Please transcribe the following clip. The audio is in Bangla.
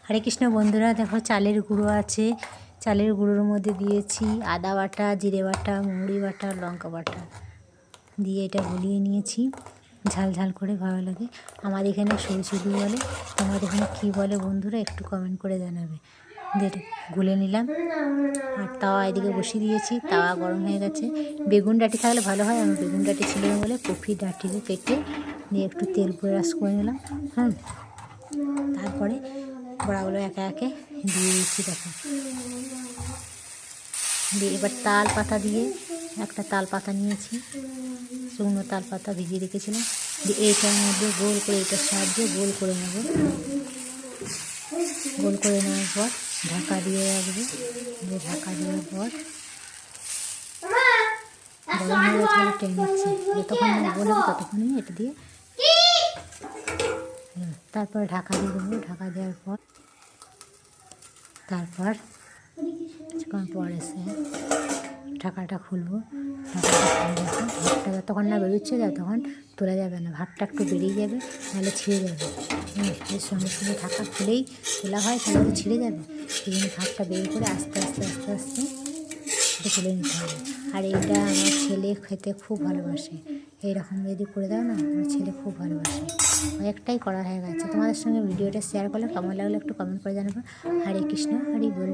হরে কৃষ্ণ বন্ধুরা, দেখো চালের গুঁড়ো আছে। চালের গুঁড়োর মধ্যে দিয়েছি আদা বাটা, জিরে বাটা, মৌরি বাটা, লঙ্কা বাটা দিয়ে এটা গুলিয়ে নিয়েছি। ঝাল ঝাল করে ভালো লাগে। আমাদের এখানে সরষে বলে, তোমাদের এখানে কী বলে বন্ধুরা একটু কমেন্ট করে জানাবে। দিয়ে গুলে নিলাম আর তাওয়া এদিকে বসিয়ে দিয়েছি। তাওয়া গরম হয়ে গেছে। বেগুন ডাঁটি থাকলে ভালো হয়, আমি বেগুন ডাঁটি ছিল না বলে কফি ডাঁটিকে কেটে দিয়ে একটু তেল ব্রাশ করে নিলাম। তারপরে বড়াগুলো একে একে দিয়ে দিচ্ছি। দেখো দিয়ে এবার তাল পাতা দিয়ে একটা তাল পাতা নিয়েছি, শুকনো তাল পাতা ভিজিয়ে রেখেছিলাম। দিয়ে এইটার মধ্যে গোল করে, এটার সাহায্যে গোল করে নেব। গোল করে নেওয়ার পর ঢাকা দিয়ে রাখবে। দিয়ে ঢাকা দেওয়ার পর গরম হয়ে গেছে বলে টেনে নিচ্ছি। যতক্ষণ বলবো ততক্ষণই এটা দিয়ে তারপর ঢাকা দিয়ে দেবো। ঢাকা দেওয়ার পর তারপর কিছুক্ষণ পর এসে ঢাকাটা খুলবো। ভাতটা যতক্ষণ না বেরোচ্ছে ততক্ষণ তোলা যাবে না। ভাতটা একটু বেরিয়ে যাবে, নাহলে ছিঁড়ে যাবে। এর সঙ্গে সঙ্গে ঢাকা খুলেই তোলা হয়, তাহলে তো ছিঁড়ে যাবে। সেই জন্য ভাতটা বের করে আস্তে আস্তে আস্তে আস্তে এটা তুলে নিতে হবে। আর এইটা আমার ছেলে খেতে খুব ভালোবাসে। এইরকম যদি করে দাও না, আমার ছেলে খুব ভালোবাসে। অনেকটাই করা হয়ে গেছে। তোমাদের সঙ্গে ভিডিওটা শেয়ার করলে কেমন লাগলো একটু কমেন্ট করে জানাবো। হরে কৃষ্ণ, হরি বল।